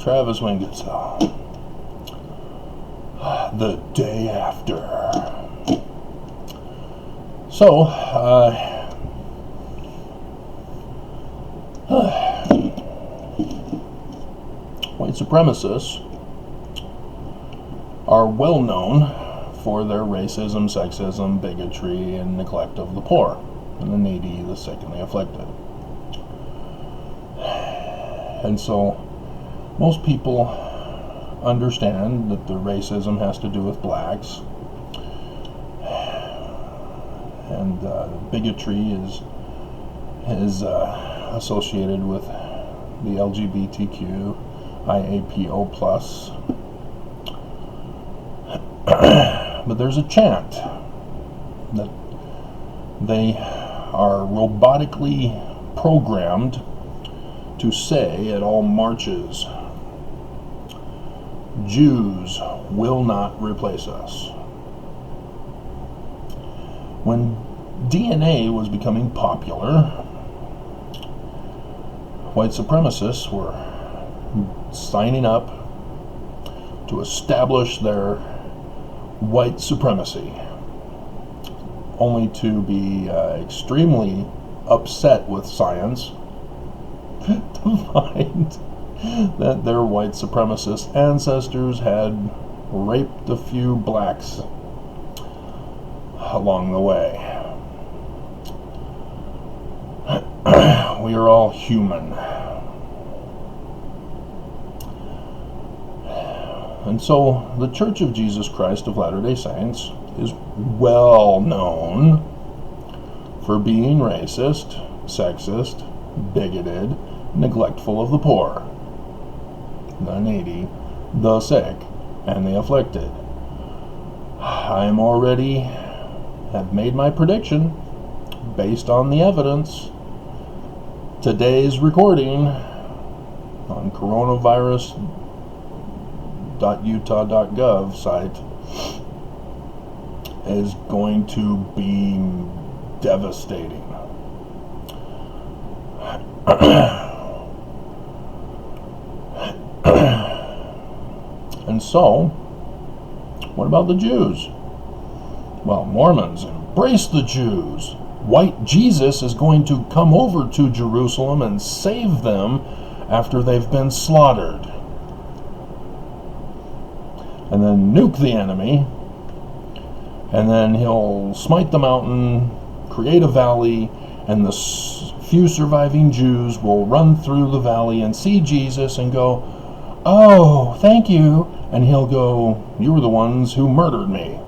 Travis Winget's the day after. So, white supremacists are well known for their racism, sexism, bigotry, and neglect of the poor, and the needy, the sick, and the afflicted. And so, most people understand that the racism has to do with blacks, and bigotry is associated with the LGBTQ, IAPO plus. But there's a chant that they are robotically programmed to say at all marches: Jews will not replace us. When DNA was becoming popular, white supremacists were signing up to establish their white supremacy, only to be extremely upset with science to find that their white supremacist ancestors had raped a few blacks along the way. We are all human. And so the Church of Jesus Christ of Latter-day Saints is well known for being racist, sexist, bigoted, neglectful of the poor, the needy, the sick, and the afflicted. I have made my prediction based on the evidence. Today's recording on coronavirus.utah.gov site is going to be devastating. And so, what about the Jews? Well, Mormons embrace the Jews. White Jesus is going to come over to Jerusalem and save them after they've been slaughtered. And then nuke the enemy. And then he'll smite the mountain, create a valley, and the few surviving Jews will run through the valley and see Jesus and go, "Oh, thank you." And he'll go, "You were the ones who murdered me."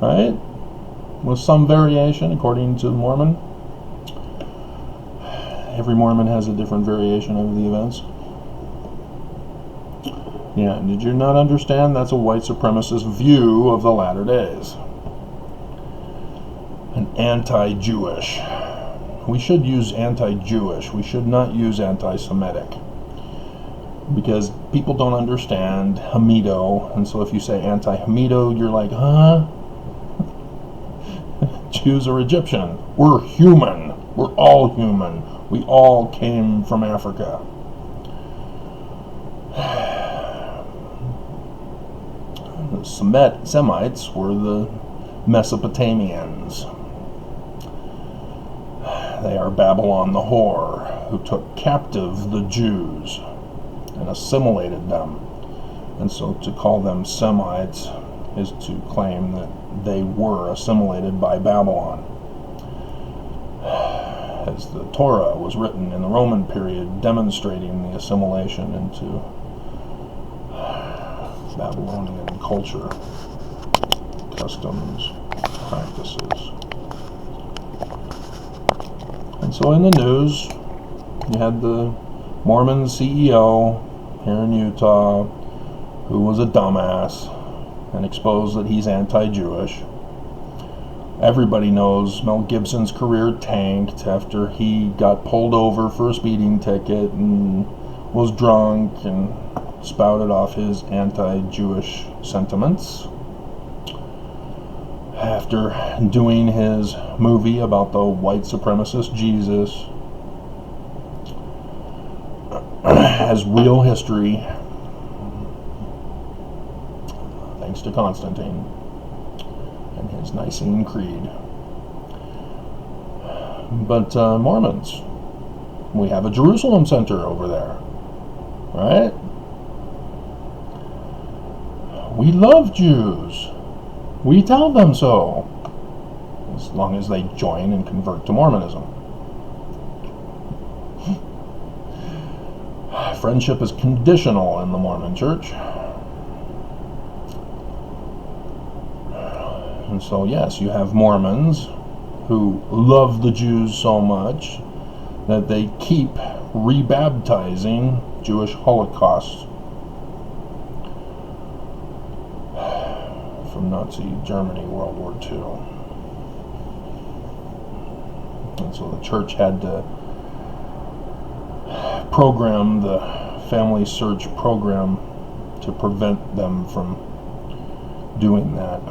Right? With some variation, according to the Mormon. Every Mormon has a different variation of the events. Yeah, did you not understand? That's a white supremacist view of the latter days. An anti-Jewish. We should use anti-Jewish. We should not use anti-Semitic. Because people don't understand Hamido, and so if you say anti-Hamido, you're like, huh? Jews are Egyptian. We're human. We're all human. We all came from Africa. The Semites were the Mesopotamians. They are Babylon the whore, who took captive the Jews and assimilated them. And so to call them Semites is to claim that they were assimilated by Babylon. As the Torah was written in the Roman period, demonstrating the assimilation into Babylonian culture, customs, practices. And so in the news, you had the Mormon CEO here in Utah who was a dumbass and exposed that he's anti-Jewish. Everybody knows Mel Gibson's career tanked after he got pulled over for a speeding ticket and was drunk and spouted off his anti-Jewish sentiments. After doing his movie about the white supremacist Jesus. has real history, thanks to Constantine and his Nicene Creed. But Mormons, we have a Jerusalem center over there, right? We love Jews. We tell them so, as long as they join and convert to Mormonism. Friendship is conditional in the Mormon Church. And so, yes, you have Mormons who love the Jews so much that they keep rebaptizing Jewish Holocaust from Nazi Germany, World War II. And so the church had to program the family search program to prevent them from doing that,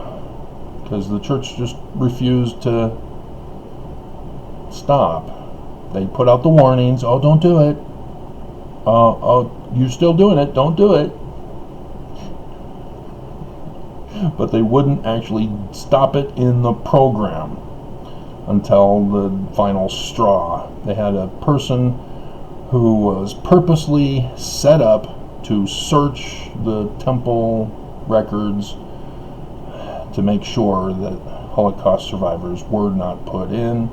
because the church just refused to stop. They put out the warnings, oh, don't do it. Oh, you're still doing it, don't do it. But they wouldn't actually stop it in the program until the final straw. They had a person who was purposely set up to search the temple records to make sure that Holocaust survivors were not put in,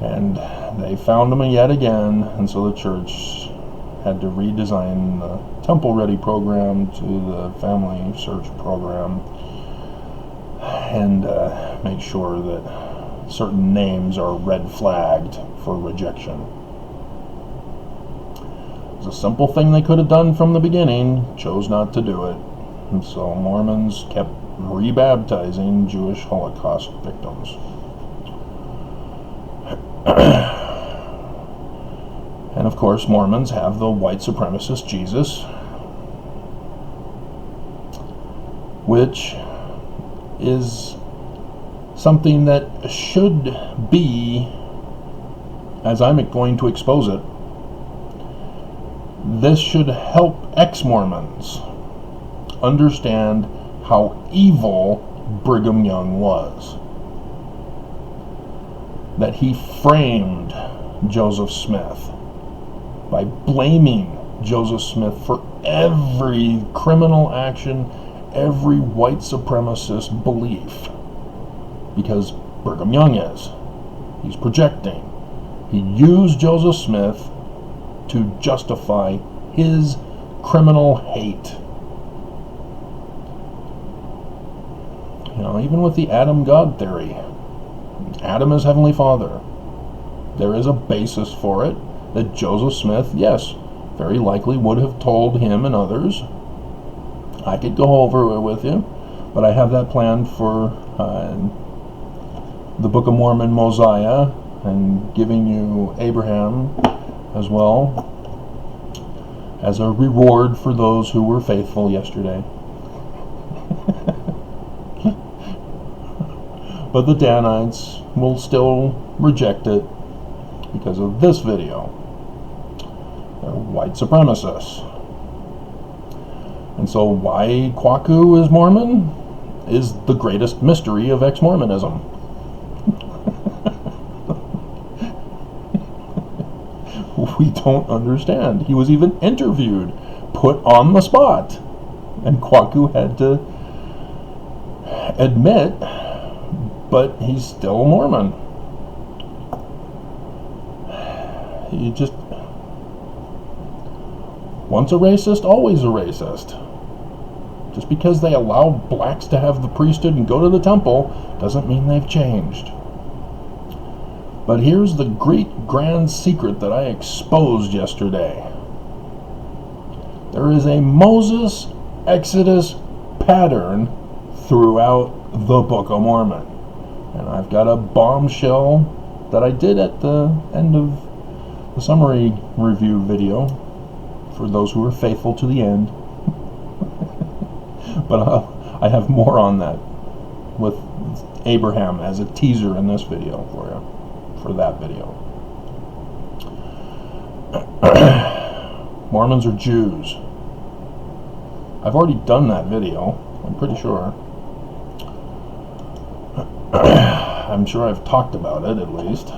and they found them yet again, and so the church had to redesign the Temple Ready program to the Family Search program and make sure that certain names are red flagged for rejection. It's a simple thing they could have done from the beginning, chose not to do it, and so Mormons kept rebaptizing Jewish Holocaust victims. And of course, Mormons have the white supremacist Jesus, which is something that should be, as I'm going to expose it, this should help ex-Mormons understand how evil Brigham Young was. That he framed Joseph Smith by blaming Joseph Smith for every criminal action, every white supremacist belief, because Brigham Young is. He's projecting. He used Joseph Smith to justify his criminal hate. You know, even with the Adam God theory, Adam is Heavenly Father. There is a basis for it that Joseph Smith, yes, very likely would have told him and others. I could go over it with you, but I have that planned for the Book of Mormon Mosiah, and giving you Abraham as well as a reward for those who were faithful yesterday. But the Danites will still reject it because of this video. They're white supremacists. And so why Kwaku is Mormon is the greatest mystery of ex-Mormonism. We don't understand. He was even interviewed, put on the spot, and Kwaku had to admit, but he's still a Mormon. He just, once a racist, always a racist. Just because they allow blacks to have the priesthood and go to the temple doesn't mean they've changed. But here's the great grand secret that I exposed yesterday. There is a Moses Exodus pattern throughout the Book of Mormon. And I've got a bombshell that I did at the end of the summary review video for those who are faithful to the end. But I have more on that with Abraham as a teaser in this video for you, for that video. Mormons are Jews. I've already done that video, I'm pretty sure. I'm sure I've talked about it, at least.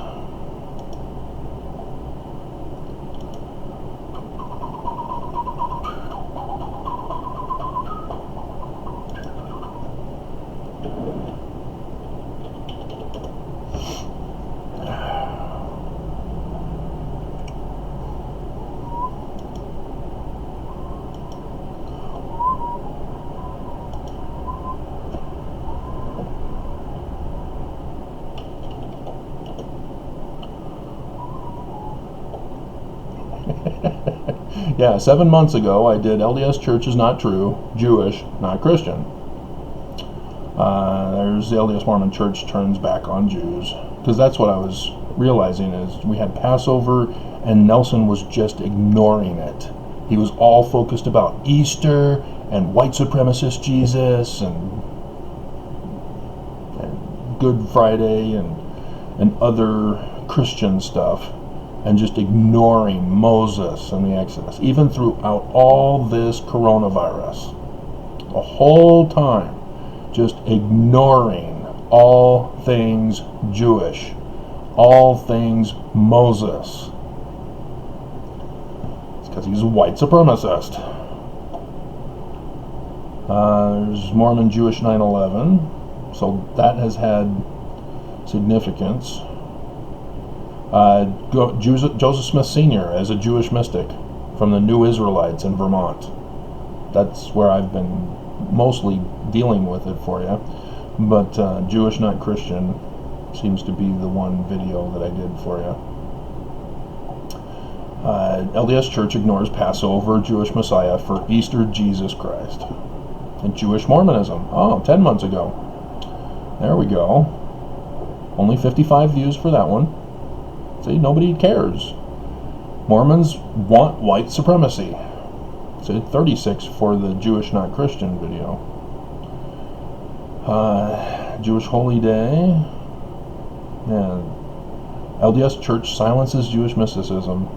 Yeah, 7 months ago I did LDS Church is not true, Jewish, not Christian. There's the LDS Mormon Church turns back on Jews. Because that's what I was realizing is we had Passover and Nelson was just ignoring it. He was all focused about Easter and white supremacist Jesus and Good Friday and other Christian stuff, and just ignoring Moses and the Exodus, even throughout all this coronavirus. The whole time, just ignoring all things Jewish, all things Moses. It's because he's a white supremacist. There's Mormon Jewish 9/11, so that has had significance. Joseph Smith Sr. as a Jewish mystic from the New Israelites in Vermont. That's where I've been mostly dealing with it for you. But Jewish Not Christian seems to be the one video that I did for you. LDS Church ignores Passover, Jewish Messiah for Easter Jesus Christ. And Jewish Mormonism. Oh, 10 months ago. There we go. Only 55 views for that one. See, nobody cares. Mormons want white supremacy. See, 36 for the Jewish Not Christian video. Jewish Holy Day. Yeah. LDS Church silences Jewish mysticism.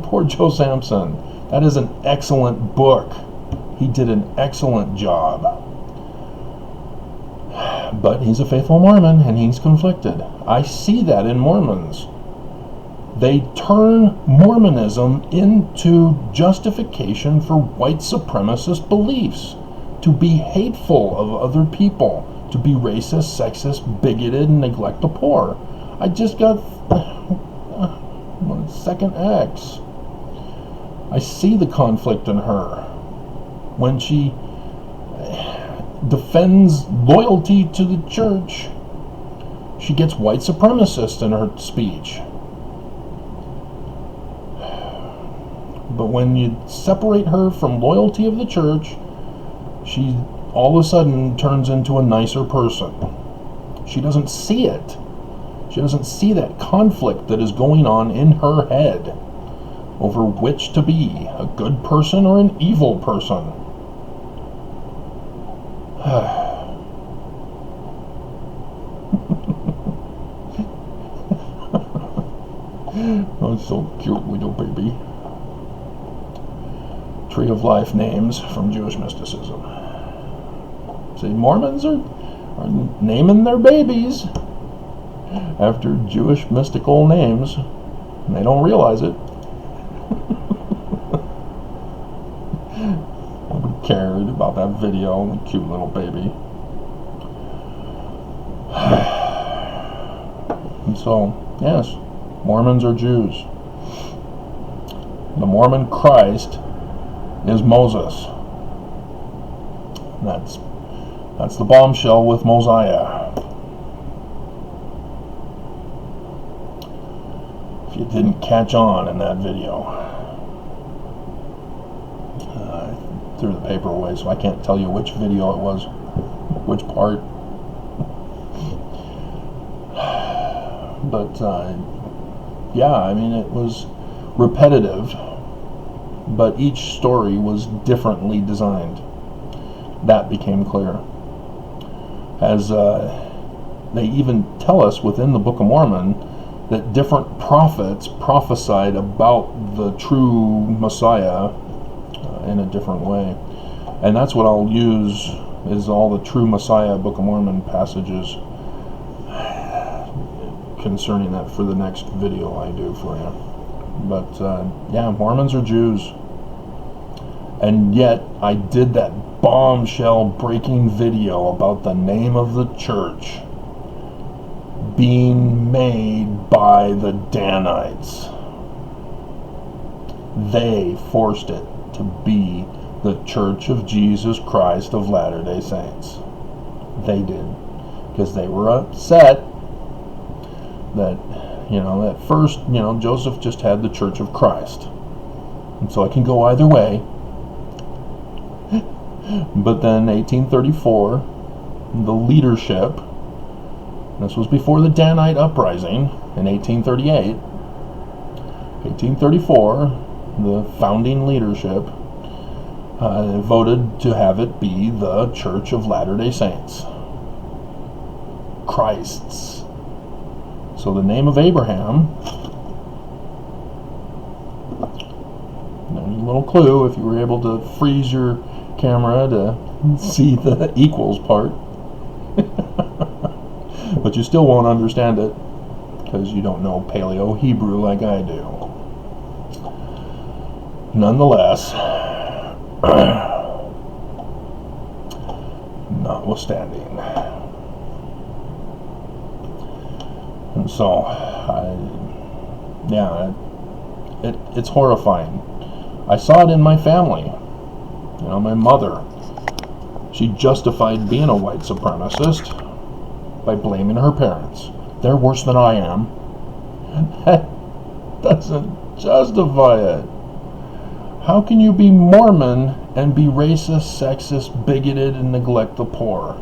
Poor Joe Sampson. That is an excellent book. He did an excellent job. But he's a faithful Mormon and he's conflicted. I see that in Mormons. They turn Mormonism into justification for white supremacist beliefs, to be hateful of other people, to be racist, sexist, bigoted, and neglect the poor. I just got second X. I see the conflict in her when she defends loyalty to the church. She gets white supremacist in her speech. But when you separate her from loyalty of the church, she all of a sudden turns into a nicer person. She doesn't see it. She doesn't see that conflict that is going on in her head over which to be, a good person or an evil person. Oh, so cute, little baby. Tree of Life names from Jewish mysticism. See, Mormons are naming their babies after Jewish mystical names, and they don't realize it. Nobody cared about that video, the cute little baby. And so, yes, Mormons are Jews. The Mormon Christ is Moses. That's the bombshell with Mosiah. If you didn't catch on in that video, I threw the paper away, so I can't tell you which video it was, which part. But yeah, I mean, it was repetitive, but each story was differently designed. That became clear. As they even tell us within the Book of Mormon that different prophets prophesied about the true Messiah in a different way. And that's what I'll use, is all the true Messiah Book of Mormon passages concerning that for the next video I do for you. But yeah, Mormons are Jews. And yet I did that bombshell breaking video about the name of the church being made by the Danites. They forced it to be the Church of Jesus Christ of Latter-day Saints. They did, because they were upset that, at first, Joseph just had the Church of Christ, and so it can go either way. But then 1834, the leadership, this was before the Danite uprising in 1838, 1834, the founding leadership voted to have it be the Church of Latter-day Saints, Christ's. So the name of Abraham, a little clue if you were able to freeze your camera to see the equals part. But you still won't understand it because you don't know Paleo Hebrew like I do. Nonetheless, notwithstanding, and so it's horrifying. I saw it in my family. My mother, she justified being a white supremacist by blaming her parents. They're worse than I am. That doesn't justify it. How can you be Mormon and be racist, sexist, bigoted, and neglect the poor?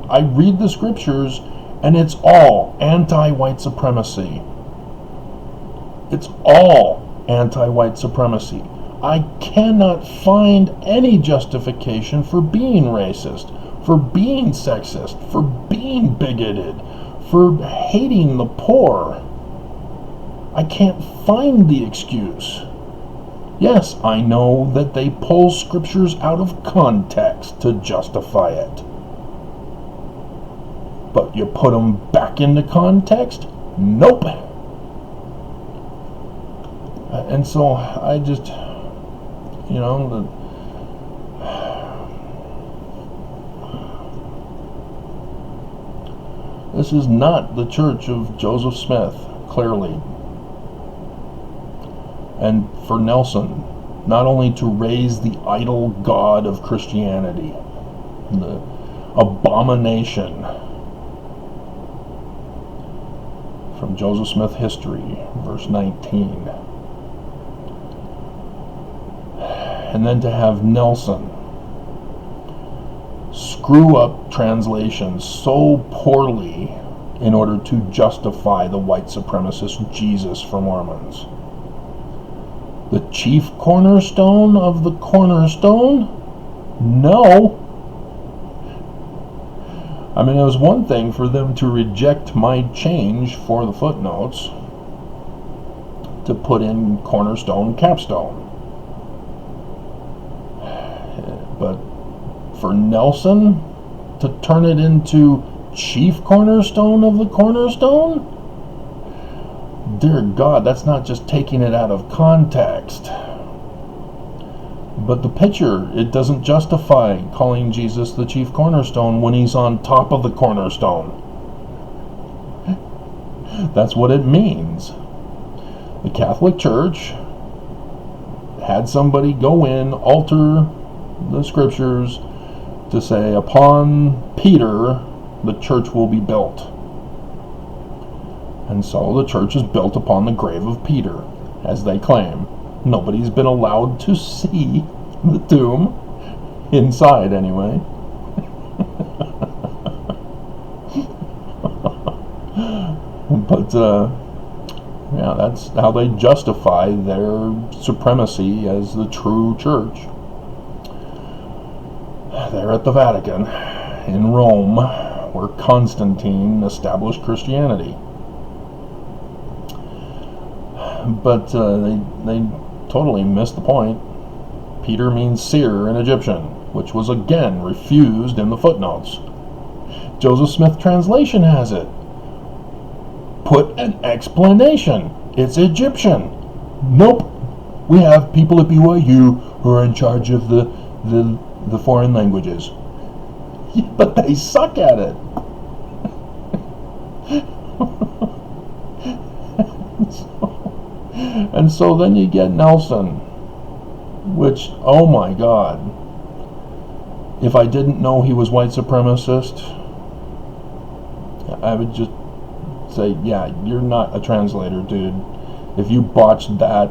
I read the scriptures, and it's all anti-white supremacy. It's all anti-white supremacy. I cannot find any justification for being racist, for being sexist, for being bigoted, for hating the poor. I can't find the excuse. Yes, I know that they pull scriptures out of context to justify it. But you put them back into context? Nope. And so I just, this is not the Church of Joseph Smith, clearly. And for Nelson, not only to raise the idol god of Christianity, the abomination from Joseph Smith History, verse 19. And then to have Nelson screw up translations so poorly in order to justify the white supremacist Jesus for Mormons. The chief cornerstone of the cornerstone? No. I mean, it was one thing for them to reject my change for the footnotes to put in cornerstone, capstone. But for Nelson to turn it into chief cornerstone of the cornerstone? Dear God, that's not just taking it out of context. But the picture, it doesn't justify calling Jesus the chief cornerstone when he's on top of the cornerstone. That's what it means. The Catholic Church had somebody go in, alter the scriptures to say, upon Peter, the church will be built. And so the church is built upon the grave of Peter, as they claim. Nobody's been allowed to see the tomb, inside anyway. But, yeah, that's how they justify their supremacy as the true church. They're at the Vatican, in Rome, where Constantine established Christianity. But they totally missed the point. Peter means seer in Egyptian, which was again refused in the footnotes. Joseph Smith translation has it. Put an explanation. It's Egyptian. Nope. We have people at BYU who are in charge of the foreign languages. But they suck at it. And so then you get Nelson, which, oh my God, if I didn't know he was white supremacist, I would just say, yeah, you're not a translator, dude. If you botched that,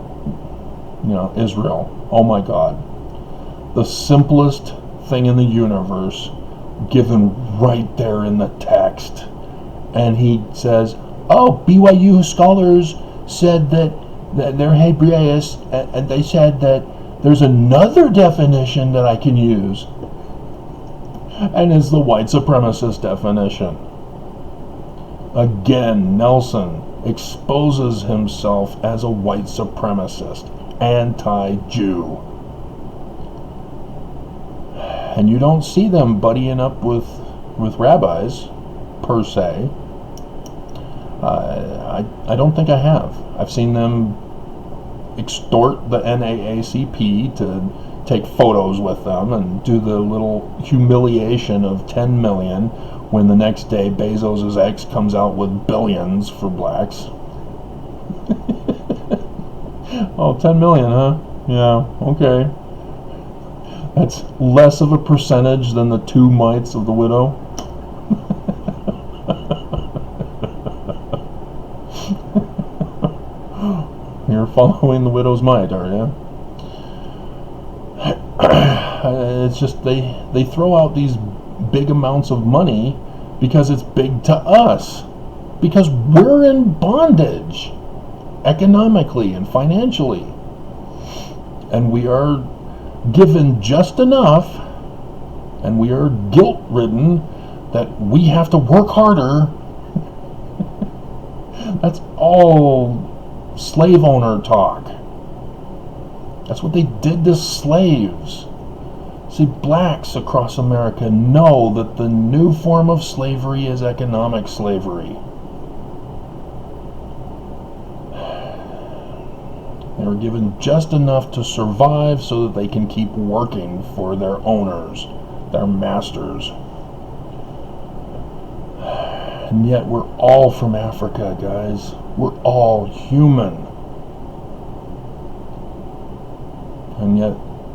Israel, oh my God, the simplest thing in the universe given right there in the text. And he says, oh, BYU scholars said that they're Hebraists, and they said that there's another definition that I can use, and it's the white supremacist definition. Again, Nelson exposes himself as a white supremacist, anti-Jew. And you don't see them buddying up with rabbis, per se. I don't think I have. I've seen them extort the NAACP to take photos with them and do the little humiliation of 10 million when the next day Bezos' ex comes out with billions for blacks. Oh, 10 million, huh? Yeah, okay. That's less of a percentage than the 2 mites of the widow. You're following the widow's mite, are you? It's just they throw out these big amounts of money because it's big to us. Because we're in bondage economically and financially. And we are given just enough, and we are guilt-ridden that we have to work harder. That's all slave owner talk. That's what they did to slaves. See, blacks across America know that the new form of slavery is economic slavery. They were given just enough to survive so that they can keep working for their owners, their masters. And yet we're all from Africa, guys. We're all human. And yet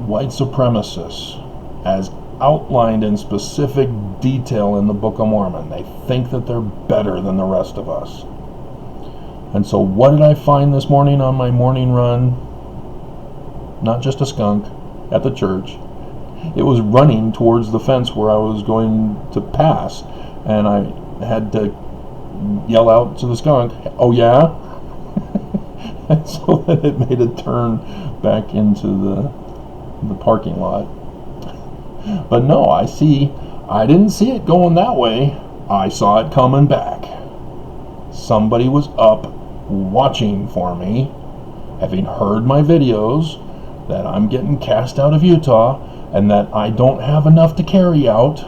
white supremacists, as outlined in specific detail in the Book of Mormon, they think that they're better than the rest of us. And so what did I find this morning on my morning run? Not just a skunk at the church. It was running towards the fence where I was going to pass, and I had to yell out to the skunk, "Oh yeah?" And so then it made a turn back into the parking lot. But no, I didn't see it going that way. I saw it coming back. Somebody was up watching for me, having heard my videos that I'm getting cast out of Utah and that I don't have enough to carry out.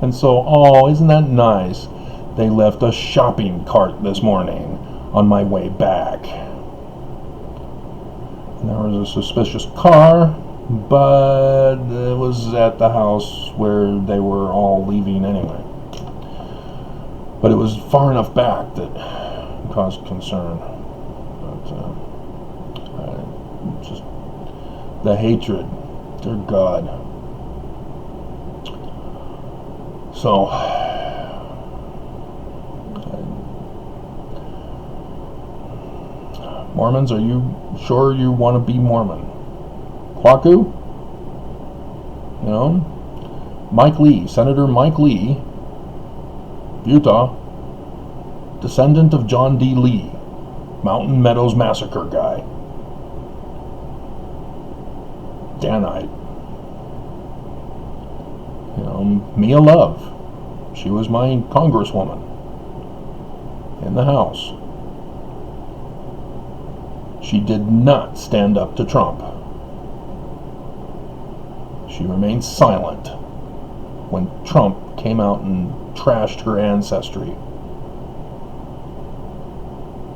And so, oh, isn't that nice? They left a shopping cart this morning on my way back. And there was a suspicious car, but it was at the house where they were all leaving anyway. But it was far enough back that it caused concern. But just the hatred, dear God. So, Mormons, are you sure you want to be Mormon? Kwaku? You know? Mike Lee, Senator Mike Lee, Utah, descendant of John D. Lee, Mountain Meadows Massacre guy. Danite. You know, Mia Love, she was my congresswoman in the House. She did not stand up to Trump. She remained silent when Trump came out and trashed her ancestry.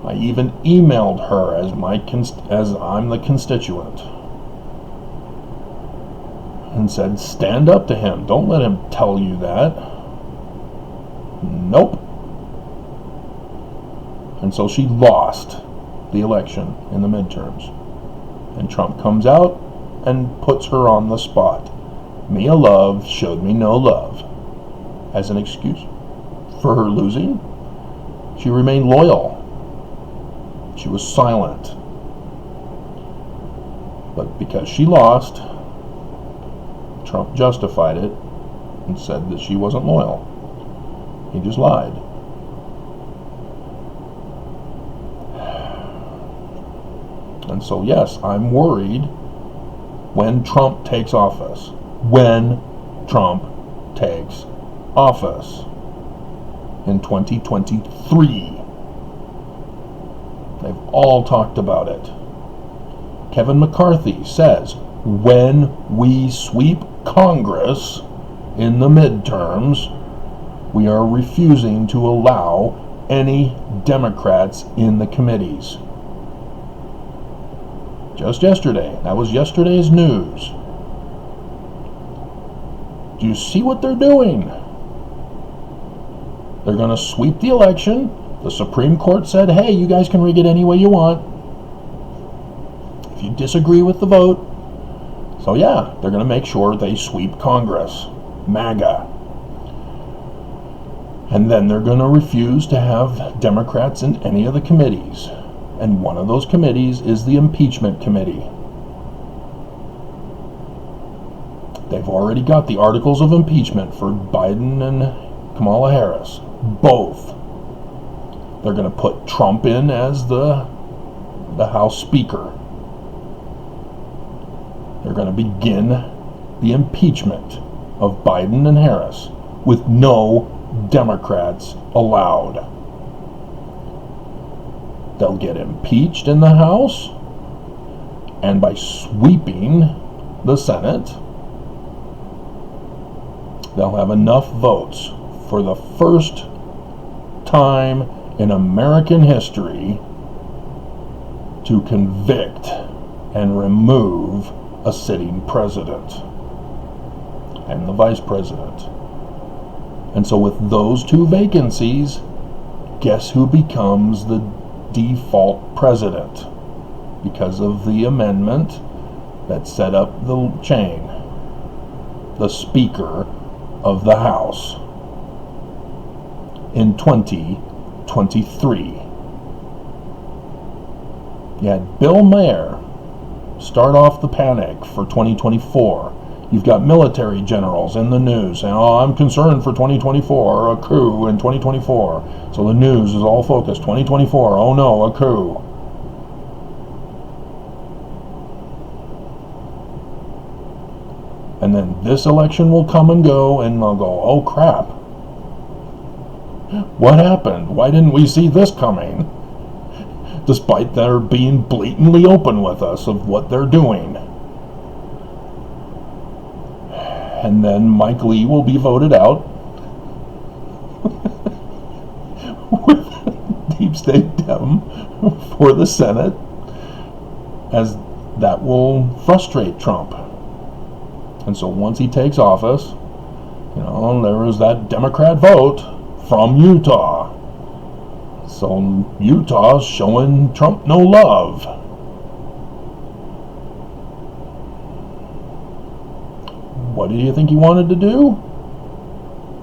I even emailed her as I'm the constituent and said, stand up to him. Don't let him tell you that. Nope. And so she lost the election in the midterms. And Trump comes out and puts her on the spot. Mia Love showed me no love as an excuse for her losing. She remained loyal. She was silent. But because she lost, Trump justified it and said that she wasn't loyal. He just lied. And so, yes, I'm worried when Trump takes office. When Trump takes office in 2023. They've all talked about it. Kevin McCarthy says, when we sweep Congress in the midterms, we are refusing to allow any Democrats in the committees. Just yesterday. That was yesterday's news. Do you see what they're doing? They're going to sweep the election. The Supreme Court said, hey, you guys can rig it any way you want if you disagree with the vote. So yeah, they're going to make sure they sweep Congress. MAGA. And then they're going to refuse to have Democrats in any of the committees. And one of those committees is the impeachment committee. They've already got the articles of impeachment for Biden and Kamala Harris. Both. They're going to put Trump in as the House Speaker. They're going to begin the impeachment of Biden and Harris with no Democrats allowed. They'll get impeached in the House, and by sweeping the Senate, they'll have enough votes for the first time in American history to convict and remove a sitting president and the vice president. And so with those two vacancies, guess who becomes the default president because of the amendment that set up the chain? The Speaker of the House in 2023. You had Bill Maher start off the panic for 2024. You've got military generals in the news saying, oh, I'm concerned for 2024, a coup in 2024. So the news is all focused, 2024, oh no, a coup. And then this election will come and go, and they'll go, oh crap. What happened? Why didn't we see this coming? Despite their being blatantly open with us of what they're doing. And then Mike Lee will be voted out with Deep State Dem for the Senate, as that will frustrate Trump. And so once he takes office, there was that Democrat vote from Utah. So Utah's showing Trump no love. What do you think he wanted to do?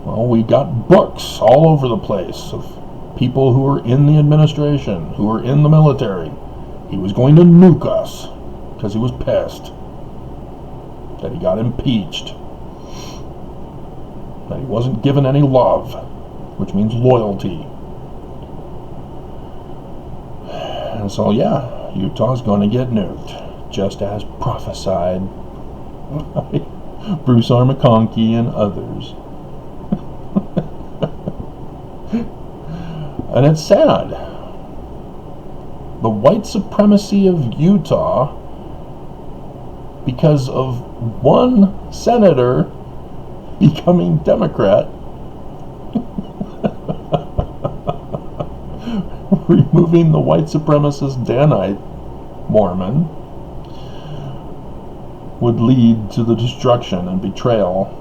Well, we got books all over the place of people who were in the administration, who were in the military. He was going to nuke us because he was pissed that he got impeached, that he wasn't given any love, which means loyalty. And so, yeah, Utah's going to get nuked, just as prophesied by Bruce R. McConkie and others. And it's sad. the white supremacy of Utah because of one senator becoming Democrat, removing the white supremacist Danite Mormon, would lead to the destruction and betrayal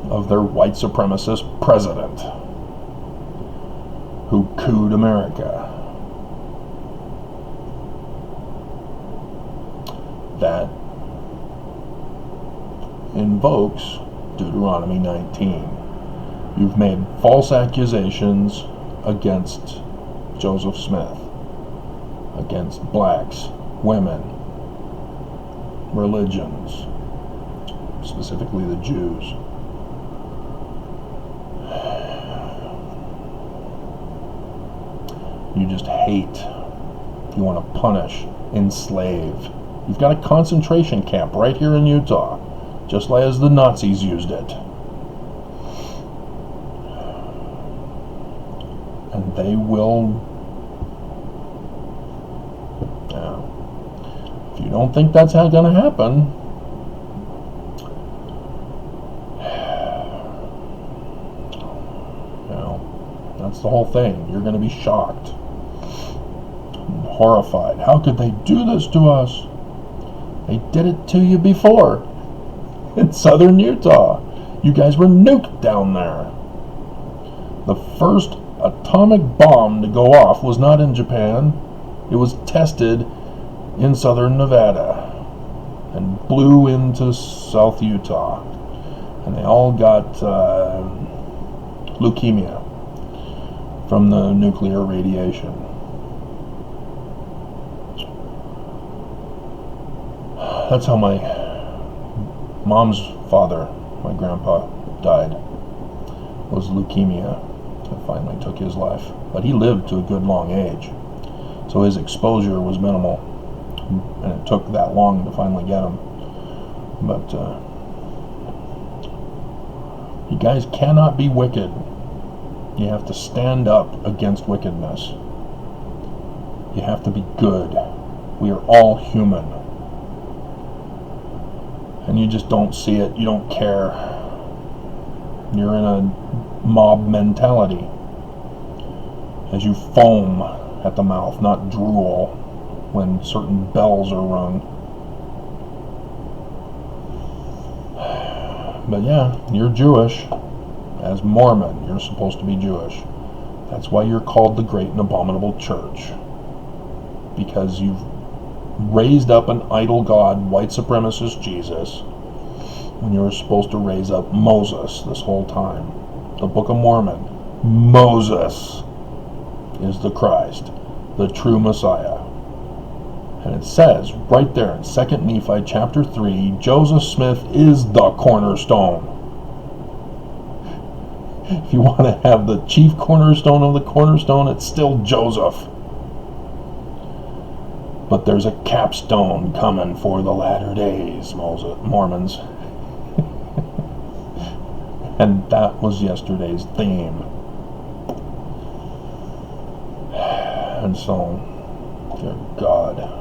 of their white supremacist president who cooed America. That invokes Deuteronomy 19. You've made false accusations against Joseph Smith, against blacks, women, religions, specifically the Jews. You just hate. You want to punish, enslave. You've got a concentration camp right here in Utah, just like as the Nazis used it. And they will. Now, if you don't think that's how going to happen, that's the whole thing. You're going to be shocked, horrified. How could they do this to us? They did it to you before in southern Utah. You guys were nuked down there. The first atomic bomb to go off was not in Japan. It was tested in southern Nevada and blew into South Utah. And they all got leukemia from the nuclear radiation. That's how my mom's father, my grandpa, died. Was leukemia. It finally took his life. But he lived to a good long age. So his exposure was minimal. And it took that long to finally get him. But you guys cannot be wicked. You have to stand up against wickedness. You have to be good. We are all human. And you just don't see it. You don't care. You're in a mob mentality. As you foam at the mouth, not drool, when certain bells are rung. But yeah, you're Jewish. As Mormon, you're supposed to be Jewish. That's why you're called the Great and Abominable Church. Because you've raised up an idol god, white supremacist Jesus, when you were supposed to raise up Moses this whole time. The Book of Mormon. Moses is the Christ, the true Messiah. And it says right there in 2 Nephi chapter 3, Joseph Smith is the cornerstone. If you want to have the chief cornerstone of the cornerstone, it's still Joseph. But there's a capstone coming for the latter days, Mormons. And that was yesterday's theme. And so, dear God,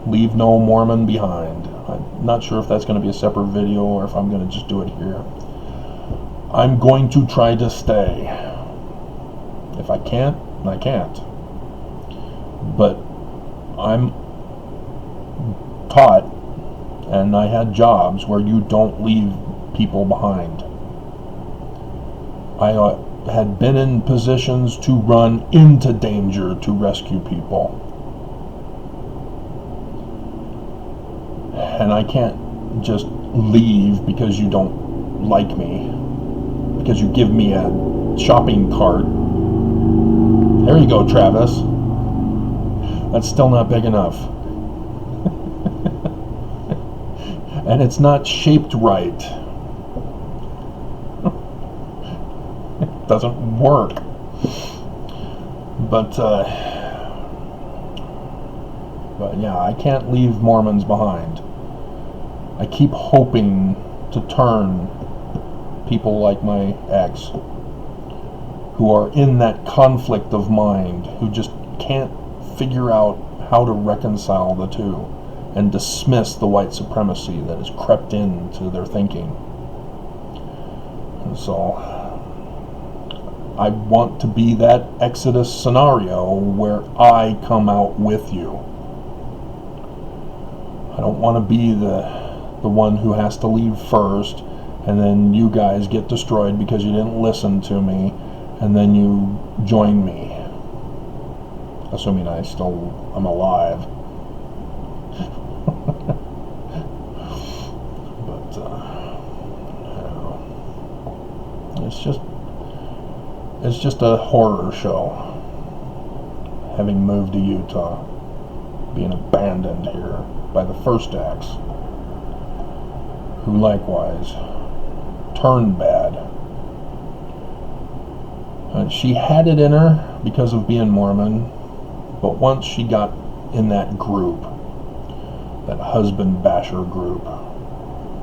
leave no Mormon behind. I'm not sure if that's going to be a separate video or if I'm going to just do it here. I'm going to try to stay. If I can't, I can't. But I'm taught, and I had jobs where you don't leave people behind. I had been in positions to run into danger to rescue people. And I can't just leave because you don't like me, because you give me a shopping cart. There you go, Travis. That's still not big enough. And it's not shaped right. It doesn't work. But yeah, I can't leave Mormons behind. I keep hoping to turn people like my ex, who who are in that conflict of mind, who just can't figure out how to reconcile the two and dismiss the white supremacy that has crept into their thinking. And so I want to be that Exodus scenario where I come out with you. I don't want to be the one who has to leave first, and then you guys get destroyed because you didn't listen to me, and then you join me. Assuming I'm alive. But, it's just a horror show. Having moved to Utah, being abandoned here by the First Acts, who likewise turned bad. She had it in her because of being Mormon, but once she got in that group, that husband basher group,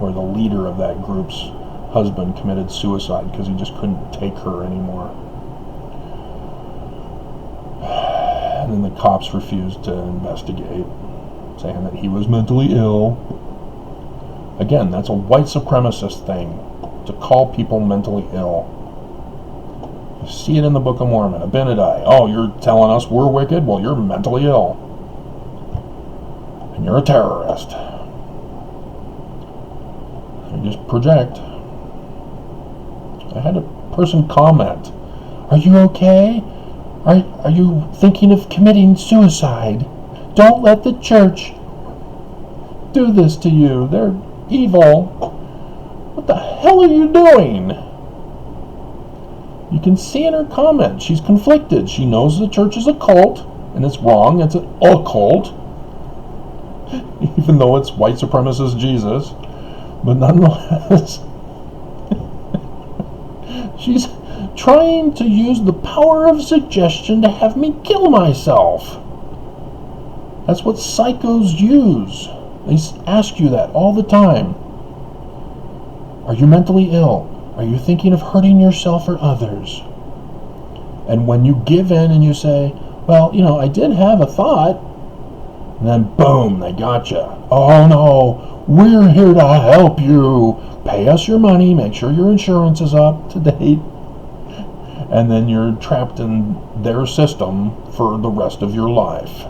where the leader of that group's husband committed suicide because he just couldn't take her anymore. And then the cops refused to investigate, saying that he was mentally ill. Again, that's a white supremacist thing, to call people mentally ill. You see it in the Book of Mormon, Abinadi. Oh, you're telling us we're wicked? Well, you're mentally ill. And you're a terrorist. You just project. I had a person comment, "Are you okay? Are you thinking of committing suicide? Don't let the church do this to you. They're evil." What the hell are you doing? You can see in her comment, she's conflicted. She knows the church is a cult, and it's wrong. It's an occult, even though it's white supremacist Jesus. But nonetheless, she's trying to use the power of suggestion to have me kill myself. That's what psychos use. They ask you that all the time. Are you mentally ill? Are you thinking of hurting yourself or others? And when you give in and you say, well, I did have a thought, and then boom, they got you. Oh no, we're here to help you. Pay us your money, make sure your insurance is up to date. And then you're trapped in their system for the rest of your life,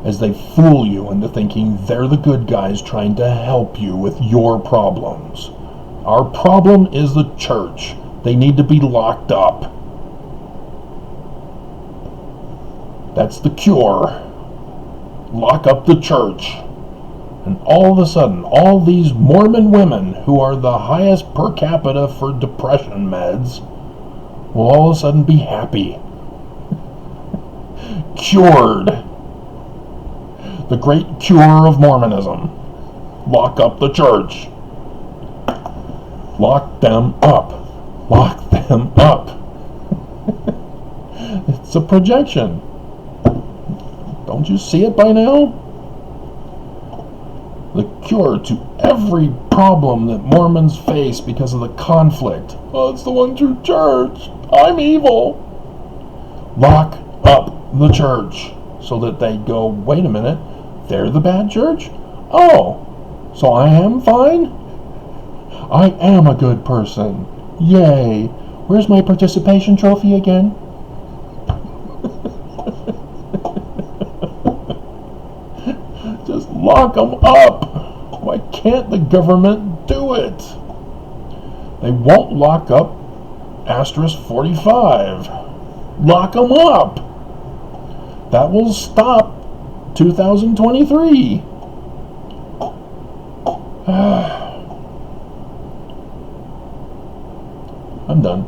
as they fool you into thinking they're the good guys trying to help you with your problems. Our problem is the church. They need to be locked up. That's the cure. Lock up the church. And all of a sudden, all these Mormon women who are the highest per capita for depression meds will all of a sudden be happy. Cured. The great cure of Mormonism. Lock up the church. Lock them up. Lock them up. It's a projection. Don't you see it by now? The cure to every problem that Mormons face because of the conflict. Oh, it's the one true church. I'm evil. Lock up the church so that they go, wait a minute, they're the bad church? Oh, so I am fine? I am a good person. Yay. Where's my participation trophy again? Just lock them up. Why can't the government do it? They won't lock up Asterisk 45. Lock them up. That will stop 2023. I'm done.